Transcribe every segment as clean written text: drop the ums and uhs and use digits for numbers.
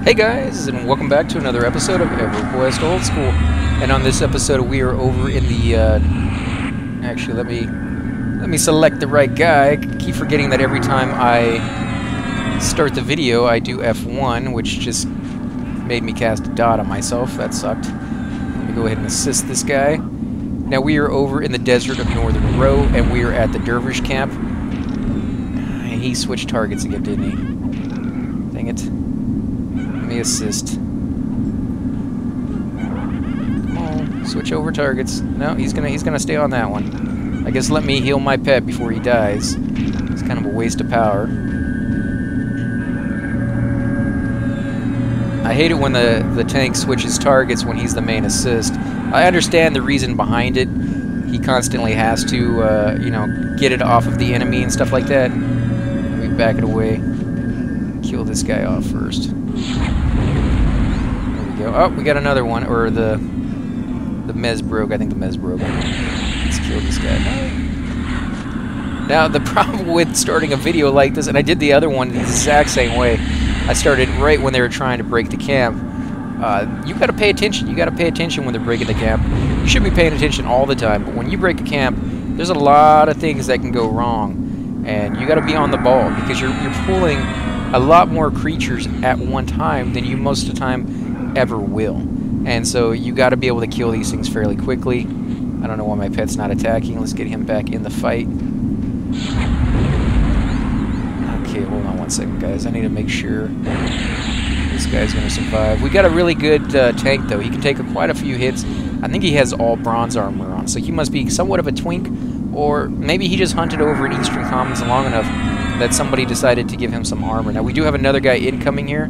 Hey guys, and welcome back to another episode of Everquest Old School. And on this episode, we are over in the. Actually, let me select the right guy. I keep forgetting that every time I start the video, I do F1, which just made me cast a dot on myself. That sucked. Let me go ahead and assist this guy. Now we are over in the desert of Northern Row, and we are at the Dervish camp. He switched targets again, didn't he? Dang it. Let me assist. Come on, switch over targets. No, he's gonna stay on that one. I guess let me heal my pet before he dies. It's kind of a waste of power. I hate it when the tank switches targets when he's the main assist. I understand the reason behind it. He constantly has to, you know, get it off of the enemy and stuff like that. Let me back it away. Kill this guy off first. There we go. Oh, we got another one, or the mez broke. I think the mez broke. Let's kill this guy. Now the problem with starting a video like this, and I did the other one the exact same way. I started right when they were trying to break the camp. You got to pay attention. You got to pay attention when they're breaking the camp. You should be paying attention all the time. But when you break a camp, there's a lot of things that can go wrong, and you got to be on the ball because you're pulling a lot more creatures at one time than you most of the time ever will. And so you got to be able to kill these things fairly quickly. I don't know why my pet's not attacking. Let's get him back in the fight. Okay, hold on one second, guys. I need to make sure this guy's going to survive. We got a really good tank, though. He can take quite a few hits. I think he has all bronze armor on, so he must be somewhat of a twink, or maybe he just hunted over in Eastern Commons long enough that somebody decided to give him some armor. Now, we do have another guy incoming here.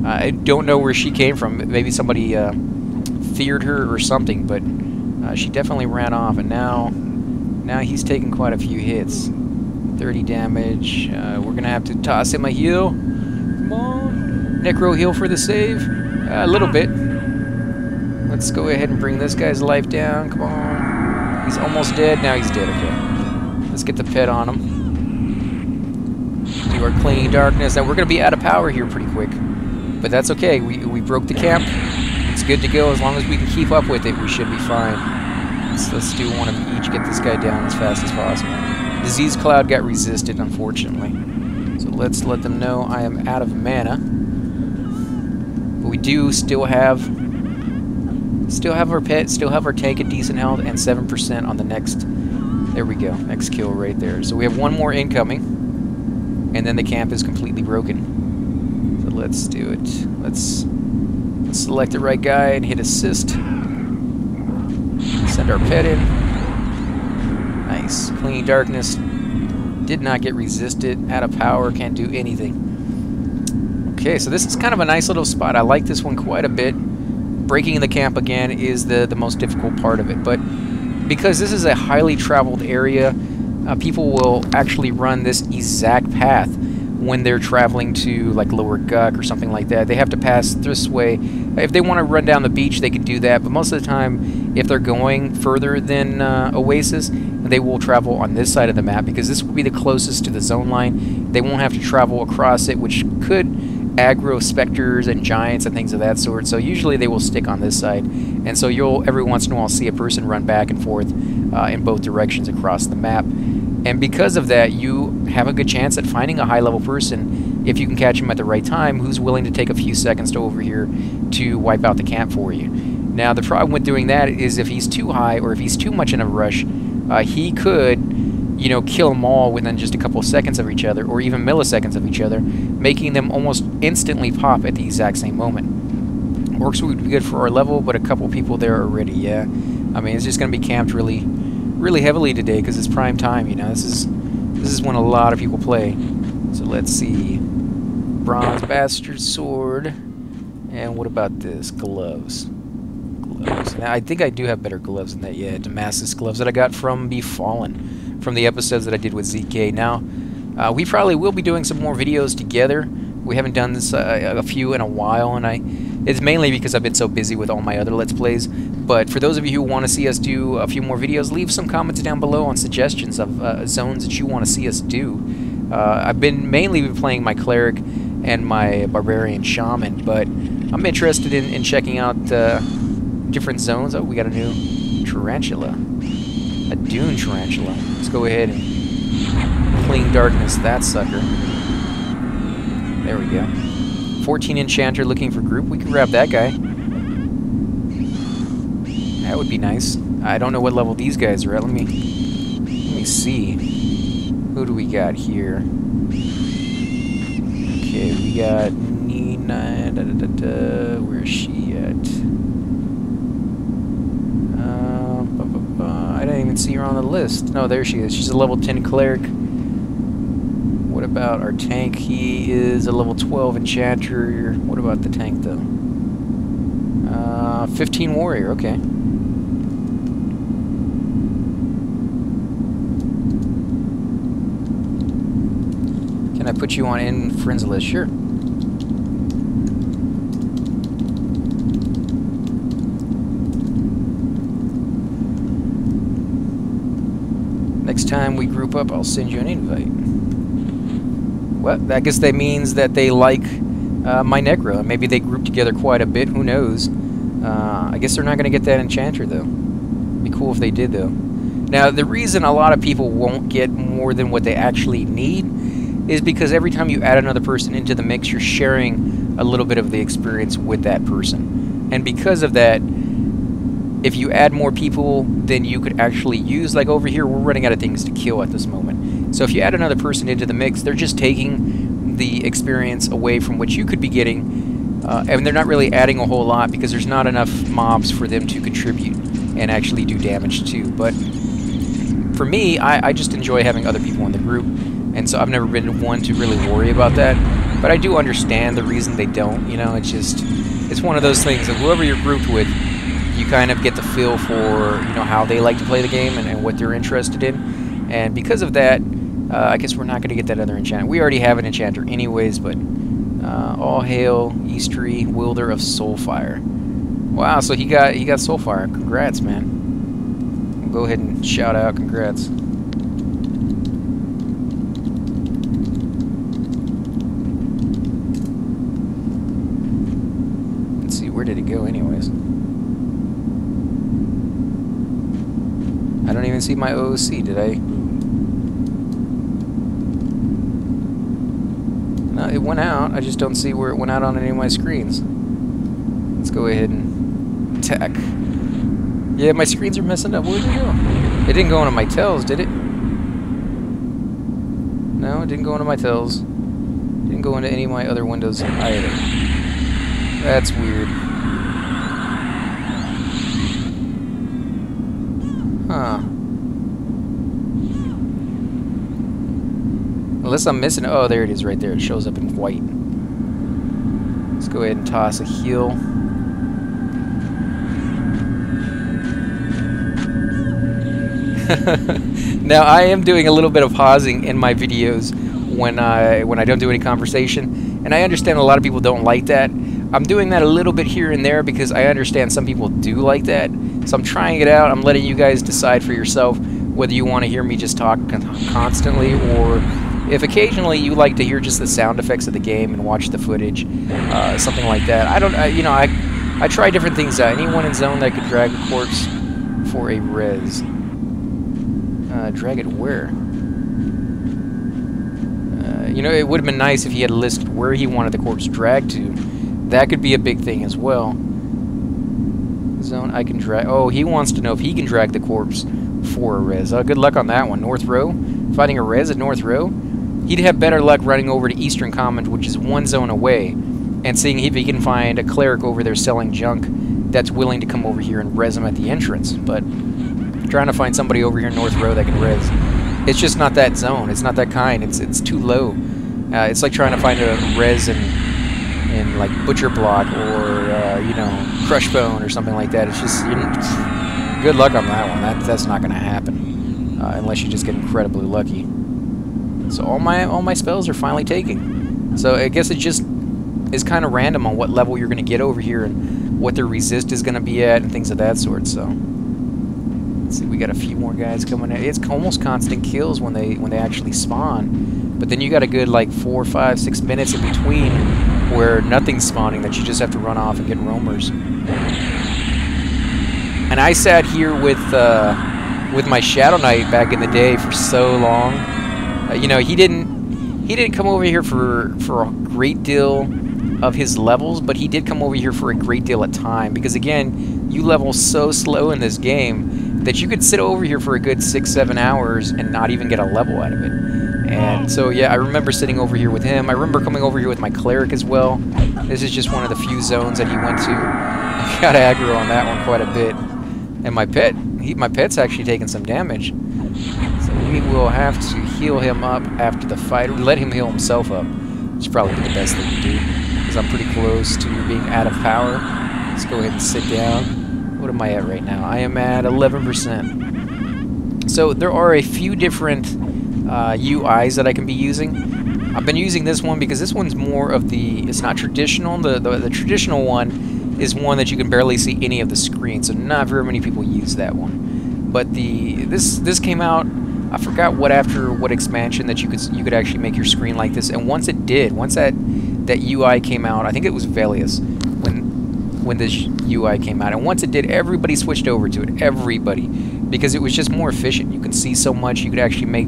I don't know where she came from. Maybe somebody feared her or something, but she definitely ran off, and now he's taking quite a few hits. 30 damage. We're going to have to toss him a heal. Come on. Necro heal for the save. A little bit. Let's go ahead and bring this guy's life down. Come on. He's almost dead. Now he's dead. Okay. Let's get the pet on him. Do our clean darkness. Now we're going to be out of power here pretty quick, but that's okay. We broke the camp. It's good to go as long as we can keep up with it. We should be fine. Let's do one of each. Get this guy down as fast as possible. Disease Cloud got resisted, unfortunately. So let's let them know I am out of mana. But we do still have our pet, still have our tank at decent health, and 7% on the next. There we go. Next kill right there. So we have one more incoming. And then the camp is completely broken. So let's do it. Let's select the right guy and hit assist. Send our pet in. Nice. Clean darkness. Did not get resisted. Out of power. Can't do anything. Okay, so this is kind of a nice little spot. I like this one quite a bit. Breaking the camp again is the most difficult part of it. But because this is a highly traveled area, people will actually run this exact path when they're traveling to like Lower Guck or something like that. They have to pass this way. If they want to run down the beach, they could do that, but most of the time, if they're going further than Oasis, they will travel on this side of the map because this will be the closest to the zone line. They won't have to travel across it, which could aggro specters and giants and things of that sort. So usually they will stick on this side, and so you'll every once in a while see a person run back and forth in both directions across the map. And because of that, you have a good chance at finding a high-level person, if you can catch him at the right time, who's willing to take a few seconds to over here to wipe out the camp for you. Now, the problem with doing that is if he's too high or if he's too much in a rush, he could, you know, kill them all within just a couple of seconds of each other, or even milliseconds of each other, making them almost instantly pop at the exact same moment. Orcs would be good for our level, but a couple people there already, yeah. I mean, it's just going to be camped really heavily today because it's prime time, you know. This is when a lot of people play. So let's see. Bronze Bastard Sword. And what about this? Gloves. Gloves. Now, I think I do have better gloves than that. Yeah, Damascus gloves that I got from Befallen, from the episodes that I did with ZK. Now, we probably will be doing some more videos together. We haven't done this a few in a while, and it's mainly because I've been so busy with all my other Let's Plays. But for those of you who want to see us do a few more videos, leave some comments down below on suggestions of zones that you want to see us do. I've been mainly playing my Cleric and my barbarian shaman, but I'm interested in checking out different zones. Oh, we got a new tarantula, a dune tarantula. Let's go ahead and clean darkness that sucker. There we go. 14 enchanter looking for group. We can grab that guy. That would be nice. I don't know what level these guys are at. Let me see. Who do we got here? Okay, we got Nina. Where is she at? I didn't even see her on the list. No, there she is. She's a level 10 cleric. What about our tank? He is a level 12 enchanter. What about the tank, though? 15 warrior. Okay. Can I put you on in friends list? Sure. Next time we group up, I'll send you an invite. Well, I guess that means that they like my Necro. Maybe they group together quite a bit. Who knows? I guess they're not going to get that enchanter, though. Be cool if they did, though. Now, the reason a lot of people won't get more than what they actually need is because every time you add another person into the mix, you're sharing a little bit of the experience with that person. And because of that, if you add more people than you could actually use, like over here, we're running out of things to kill at this moment. So if you add another person into the mix, they're just taking the experience away from what you could be getting, and they're not really adding a whole lot because there's not enough mobs for them to contribute and actually do damage to. But for me, I just enjoy having other people in the group, and so I've never been one to really worry about that. But I do understand the reason they don't. You know, it's one of those things that whoever you're grouped with, you kind of get the feel for, you know, how they like to play the game and what they're interested in. And because of that, I guess we're not going to get that other enchanter. We already have an enchanter anyways, but all hail Eastery, wielder of Soulfire. Wow, so he got Soulfire. Congrats, man. We'll go ahead and shout out congrats. Let's see, where did it go anyways? I don't even see my OOC, did I? No, it went out. I just don't see where it went out on any of my screens. Let's go ahead and attack. Yeah, my screens are messing up. Where'd it go? It didn't go into my tells, did it? No, it didn't go into my tells. Didn't go into any of my other windows either. That's weird. Huh. Unless I'm missing... Oh, there it is right there. It shows up in white. Let's go ahead and toss a heal. Now, I am doing a little bit of pausing in my videos when I don't do any conversation. And I understand a lot of people don't like that. I'm doing that a little bit here and there because I understand some people do like that. So I'm trying it out. I'm letting you guys decide for yourself whether you want to hear me just talk constantly, or if occasionally you like to hear just the sound effects of the game and watch the footage, something like that. I try different things out. Anyone in zone that could drag a corpse for a res. Drag it where? You know, it would have been nice if he had listed where he wanted the corpse dragged to. That could be a big thing as well. Zone, I can drag... Oh, he wants to know if he can drag the corpse for a res. Good luck on that one. North Row. Fighting a res at North Row. He'd have better luck running over to Eastern Commons, which is one zone away, and seeing if he can find a cleric over there selling junk that's willing to come over here and res him at the entrance. But trying to find somebody over here in North Row that can res, it's just not that zone. It's not that kind. It's too low. It's like trying to find a res in like Butcher Block or you know, Crush Bone or something like that. It's just good luck on that one. That's not going to happen unless you just get incredibly lucky. So all my spells are finally taking. So I guess it just is kind of random on what level you're going to get over here and what their resist is going to be at and things of that sort. So let's see, we got a few more guys coming in. It's almost constant kills when they actually spawn. But then you got a good like 4, 5, 6 minutes in between where nothing's spawning, that you just have to run off and get roamers. And I sat here with my Shadow Knight back in the day for so long. You know, he didn't come over here for a great deal of his levels, but he did come over here for a great deal of time, because again, you level so slow in this game that you could sit over here for a good 6-7 hours and not even get a level out of it. And so yeah, I remember sitting over here with him. I remember coming over here with my cleric as well. This is just one of the few zones that he went to. I got aggro on that one quite a bit. And my pet's actually taking some damage. So we will have to heal him up after the fight, or let him heal himself up. Which probably be the best thing to do, because I'm pretty close to being out of power. Let's go ahead and sit down. What am I at right now? I am at 11%. So there are a few different UIs that I can be using. I've been using this one because this one's more of the, it's not traditional. The traditional one is one that you can barely see any of the screen, so not very many people use that one. But this came out, I forgot what expansion that you could actually make your screen like this. And once it did, once that UI came out, I think it was Velius when this UI came out, and once it did, everybody switched over to it. Everybody, because it was just more efficient. You can see so much. You could actually make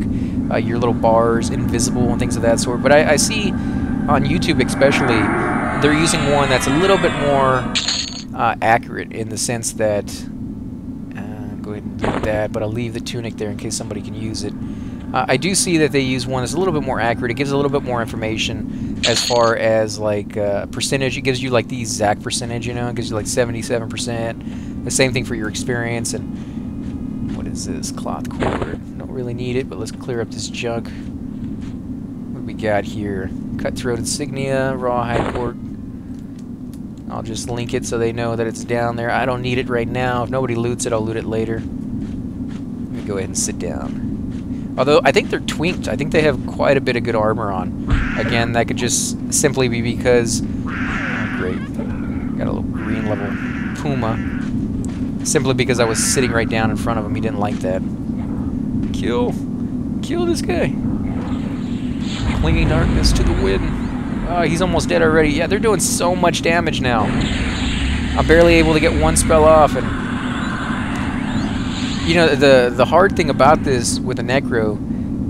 your little bars invisible and things of that sort. But I see on YouTube especially, they're using one that's a little bit more accurate, in the sense that go ahead and do that, but I'll leave the tunic there in case somebody can use it. I do see that they use one that's a little bit more accurate. It gives a little bit more information as far as like percentage. It gives you like the exact percentage, you know. It gives you like 77%. The same thing for your experience. And what is this? Cloth cord. Don't really need it, but let's clear up this junk. What do we got here? Cutthroat insignia, rawhide cord. I'll just link it so they know that it's down there. I don't need it right now. If nobody loots it, I'll loot it later. Let me go ahead and sit down. Although, I think they're tweaked. I think they have quite a bit of good armor on. Again, that could just simply be because... Oh, great. Got a little green level Puma. Simply because I was sitting right down in front of him. He didn't like that. Kill this guy. Clinging darkness to the wind. Oh, he's almost dead already. Yeah, they're doing so much damage now. I'm barely able to get one spell off, and... You know, the hard thing about this with a Necro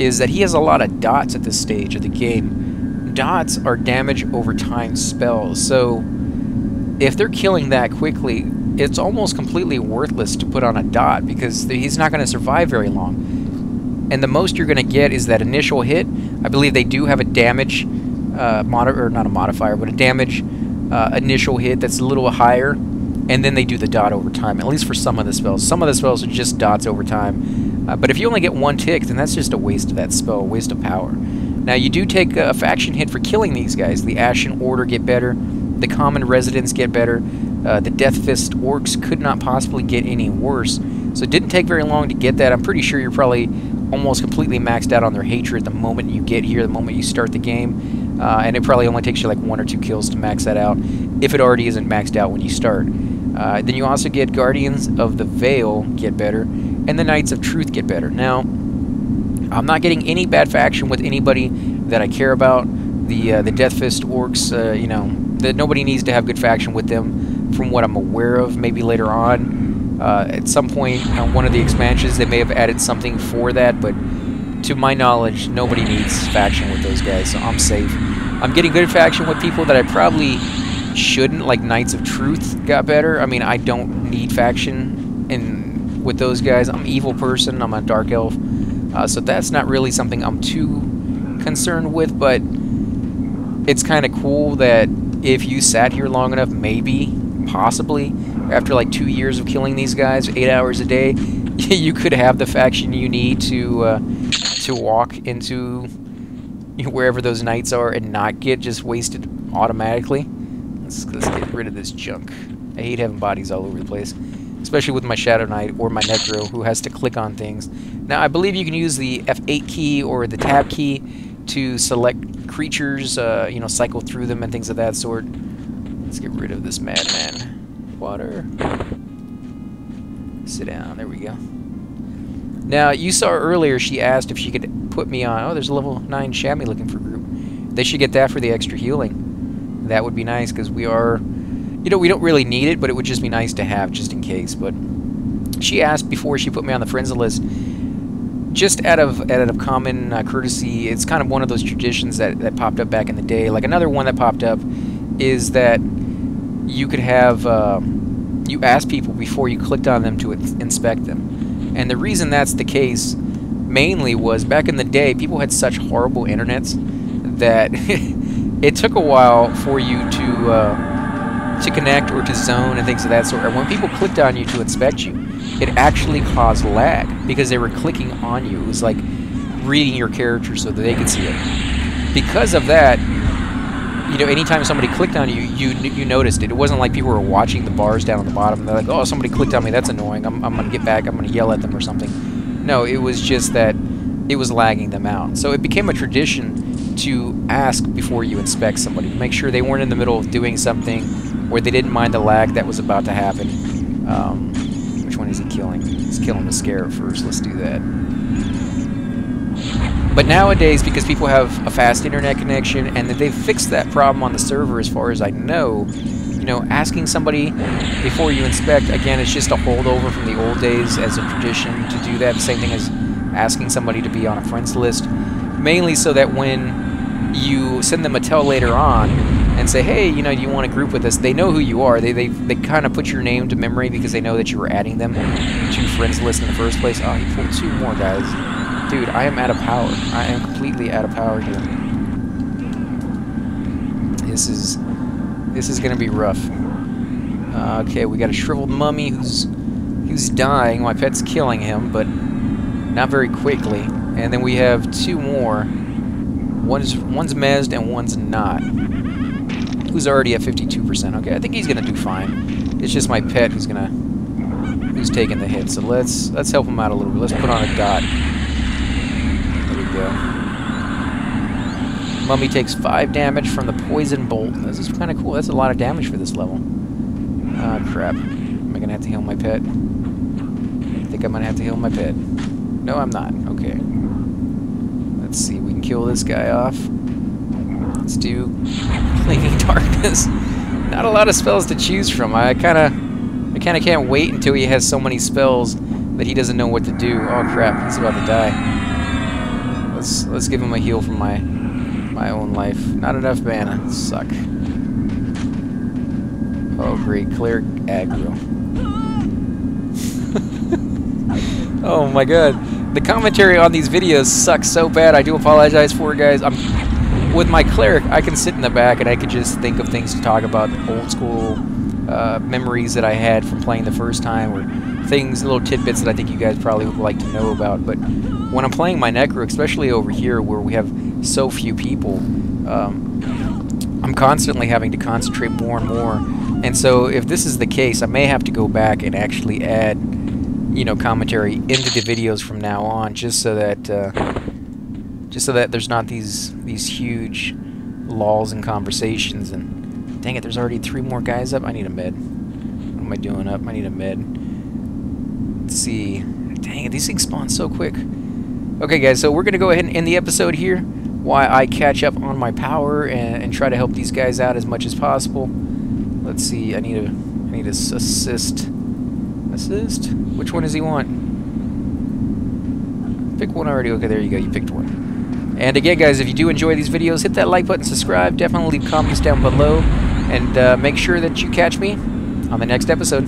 is that he has a lot of dots at this stage of the game. Dots are damage over time spells, so if they're killing that quickly, it's almost completely worthless to put on a dot, because he's not going to survive very long. And the most you're going to get is that initial hit. I believe they do have a damage, or not a modifier, but a damage initial hit that's a little higher. And then they do the dot over time, at least for some of the spells. Some of the spells are just dots over time. But if you only get one tick, then that's just a waste of that spell, a waste of power. Now, you do take a faction hit for killing these guys. The Ashen Order get better. The Common Residents get better. The Death Fist Orcs could not possibly get any worse. So it didn't take very long to get that. I'm pretty sure you're probably almost completely maxed out on their hatred the moment you get here, the moment you start the game. And it probably only takes you like 1 or 2 kills to max that out, if it already isn't maxed out when you start. Then you also get Guardians of the Veil get better, and the Knights of Truth get better. Now, I'm not getting any bad faction with anybody that I care about. The Death Fist Orcs, you know, nobody needs to have good faction with them, from what I'm aware of. Maybe later on, at some point on one of the expansions, they may have added something for that, but to my knowledge, nobody needs faction with those guys, so I'm safe. I'm getting good faction with people that I probably shouldn't, like Knights of Truth got better. I mean, I don't need faction with those guys. I'm an evil person. I'm a dark elf. So that's not really something I'm too concerned with, but it's kind of cool that if you sat here long enough, maybe, possibly, after like 2 years of killing these guys, 8 hours a day, you could have the faction you need to walk into wherever those knights are and not get just wasted automatically. Let's get rid of this junk. I hate having bodies all over the place, especially with my Shadow Knight or my Necro, who has to click on things. Now, I believe you can use the F8 key or the Tab key to select creatures, you know, cycle through them and things of that sort. Let's get rid of this madman. Water. Sit down. There we go. Now, you saw earlier she asked if she could put me on... Oh, there's a level 9 chamois looking for group. They should get that for the extra healing. That would be nice, because we are... You know, we don't really need it, but it would just be nice to have, just in case. But she asked before she put me on the friends list, just out of common courtesy. It's kind of one of those traditions that popped up back in the day. Like, another one that popped up is that you could have... you ask people before you clicked on them to inspect them. And the reason that's the case mainly was back in the day, people had such horrible internets that it took a while for you to connect or to zone and things of that sort. And when people clicked on you to inspect you, it actually caused lag because they were clicking on you. It was like reading your character so that they could see it. Because of that, you know, anytime somebody clicked on you, you noticed it. It wasn't like people were watching the bars down on the bottom and they're like, oh, somebody clicked on me, that's annoying, I'm going to get back, I'm going to yell at them or something. No, it was just that it was lagging them out. So it became a tradition to ask before you inspect somebody, to make sure they weren't in the middle of doing something or they didn't mind the lag that was about to happen. Which one is he killing? He's killing the Scarab first. Let's do that. But nowadays, because people have a fast internet connection and that they've fixed that problem on the server as far as I know, you know, asking somebody before you inspect, again, it's just a holdover from the old days as a tradition to do that. The same thing as asking somebody to be on a friends list, mainly so that when you send them a tell later on and say, hey, you know, do you want to group with us, they know who you are. They kind of put your name to memory because they know that you were adding them to friends list in the first place. Oh, he pulled 2 more guys. Dude, I am out of power. I am completely out of power here. This is gonna be rough. Okay, we got a shriveled mummy who's dying. My pet's killing him, but not very quickly. And then we have 2 more. One's mezzed and one's not. Who's already at 52%. Okay, I think he's gonna do fine. It's just my pet who's taking the hit. So let's help him out a little bit. Let's put on a dot. Go. Mummy takes 5 damage from the poison bolt. This is kind of cool. That's a lot of damage for this level. Ah, crap. Am I going to have to heal my pet? I think I'm going to have to heal my pet. No, I'm not. Okay. Let's see. We can kill this guy off. Let's do Clinging Darkness. Not a lot of spells to choose from. I kind of can't wait until he has so many spells that he doesn't know what to do. Oh, crap. He's about to die. Let's give him a heal from my own life. Not enough mana. Suck. Oh great, cleric aggro. Oh my god. The commentary on these videos sucks so bad. I do apologize for it, guys. With my cleric, I can sit in the back and I can just think of things to talk about, old school memories that I had from playing the first time, or things, little tidbits that I think you guys probably would like to know about. But when I'm playing my Necro, especially over here where we have so few people, I'm constantly having to concentrate more and more. And so if this is the case, I may have to go back and actually add, you know, commentary into the videos from now on, just so that there's not these huge lulls in conversations. And dang it, there's already 3 more guys up. I need a med. What am I doing up? I need a med. Let's see. Dang it, these things spawn so quick. Okay, guys, so we're going to go ahead and end the episode here while I catch up on my power and try to help these guys out as much as possible. Let's see. I need a assist. Assist? Which one does he want? Pick one already. Okay, there you go. You picked one. And again, guys, if you do enjoy these videos, hit that like button, subscribe, definitely leave comments down below, and make sure that you catch me on the next episode.